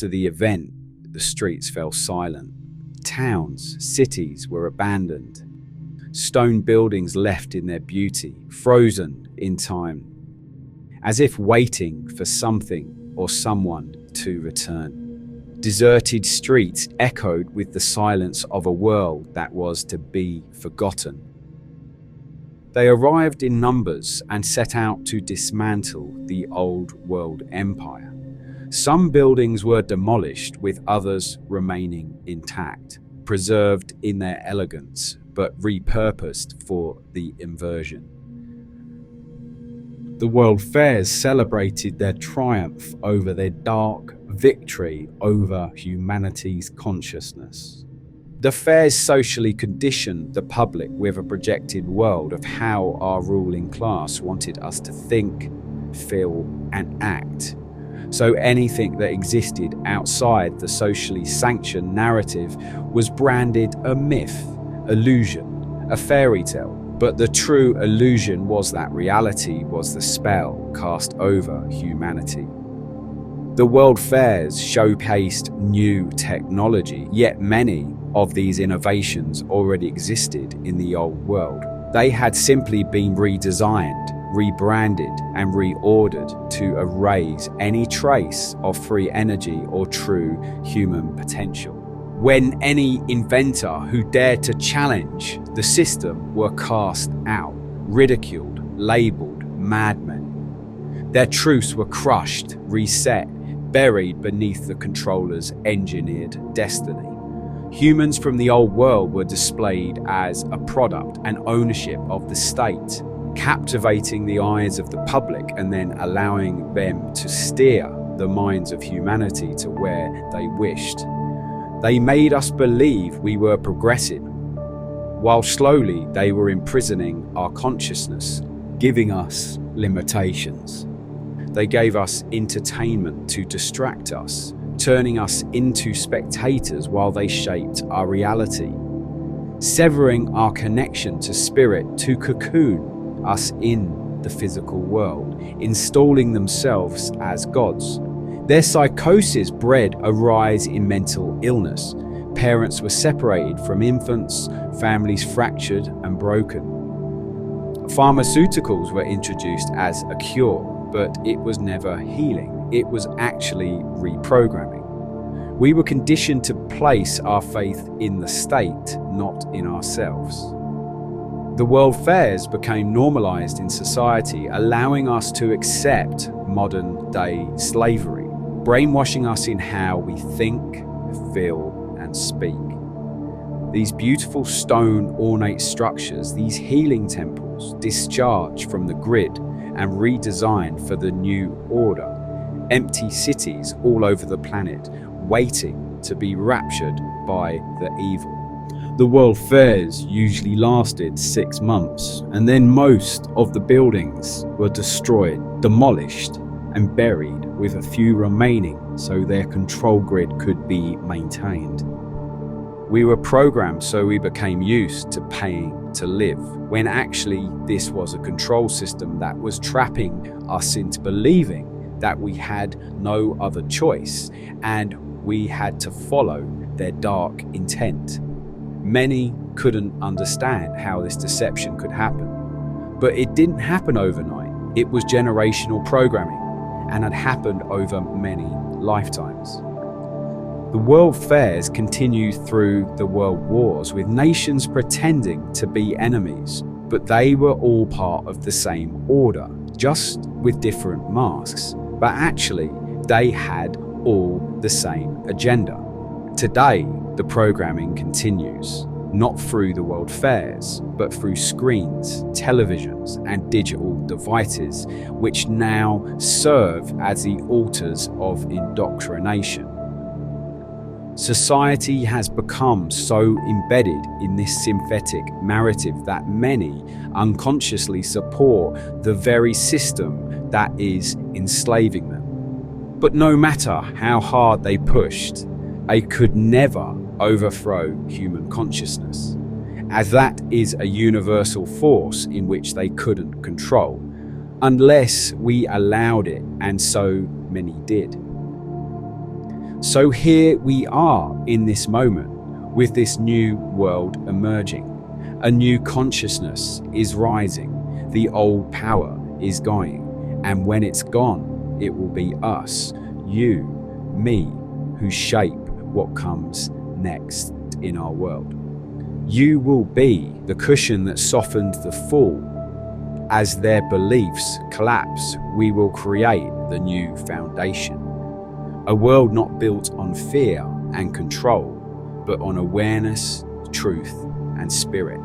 After the event, the streets fell silent. Towns, cities were abandoned. Stone buildings left in their beauty, frozen in time, as if waiting for something or someone to return. Deserted streets echoed with the silence of a world that was to be forgotten. They arrived in numbers and set out to dismantle the old world empire. Some buildings were demolished, with others remaining intact, preserved in their elegance, but repurposed for the inversion. The World Fairs celebrated their triumph over their dark victory over humanity's consciousness. The fairs socially conditioned the public with a projected world of how our ruling class wanted us to think, feel, and act. So anything that existed outside the socially sanctioned narrative was branded a myth, illusion, a fairy tale. But the true illusion was that reality was the spell cast over humanity. The World Fairs showcased new technology, yet many of these innovations already existed in the old world. They had simply been redesigned, rebranded, and reordered to erase any trace of free energy or true human potential. When any inventor who dared to challenge the system were cast out, ridiculed, labeled madmen. Their truths were crushed, reset, buried beneath the controller's engineered destiny. Humans from the old world were displayed as a product and ownership of the state, captivating the eyes of the public and then allowing them to steer the minds of humanity to where they wished. They made us believe we were progressing, while slowly they were imprisoning our consciousness, giving us limitations. They gave us entertainment to distract us, turning us into spectators while they shaped our reality, severing our connection to spirit to cocoon us in the physical world, installing themselves as gods. Their psychosis bred a rise in mental illness. Parents were separated from infants, families fractured and broken. Pharmaceuticals were introduced as a cure, but it was never healing. It was actually reprogramming. We were conditioned to place our faith in the state, not in ourselves. The World Fairs became normalized in society, allowing us to accept modern-day slavery, brainwashing us in how we think, feel, and speak. These beautiful stone ornate structures, these healing temples, discharged from the grid and redesigned for the new order. Empty cities all over the planet, waiting to be raptured by the evil. The World Fairs usually lasted 6 months, and then most of the buildings were destroyed, demolished, and buried, with a few remaining so their control grid could be maintained. We were programmed so we became used to paying to live, when actually this was a control system that was trapping us into believing that we had no other choice and we had to follow their dark intent. Many couldn't understand how this deception could happen, but it didn't happen overnight. It was generational programming and had happened over many lifetimes. The World Fairs continued through the World Wars, with nations pretending to be enemies, but they were all part of the same order, just with different masks. But actually, they had all the same agenda. Today, the programming continues, not through the World Fairs, but through screens, televisions, and digital devices, which now serve as the altars of indoctrination. Society has become so embedded in this synthetic narrative that many unconsciously support the very system that is enslaving them. But no matter how hard they pushed, they could never overthrow human consciousness, as that is a universal force in which they couldn't control, unless we allowed it, and so many did. So here we are in this moment with this new world emerging. A new consciousness is rising. The old power is going. And when it's gone, it will be us, you, me, who shape what comes next in our world. You will be the cushion that softened the fall. As their beliefs collapse, we will create the new foundation. A world not built on fear and control, but on awareness, truth, and spirit.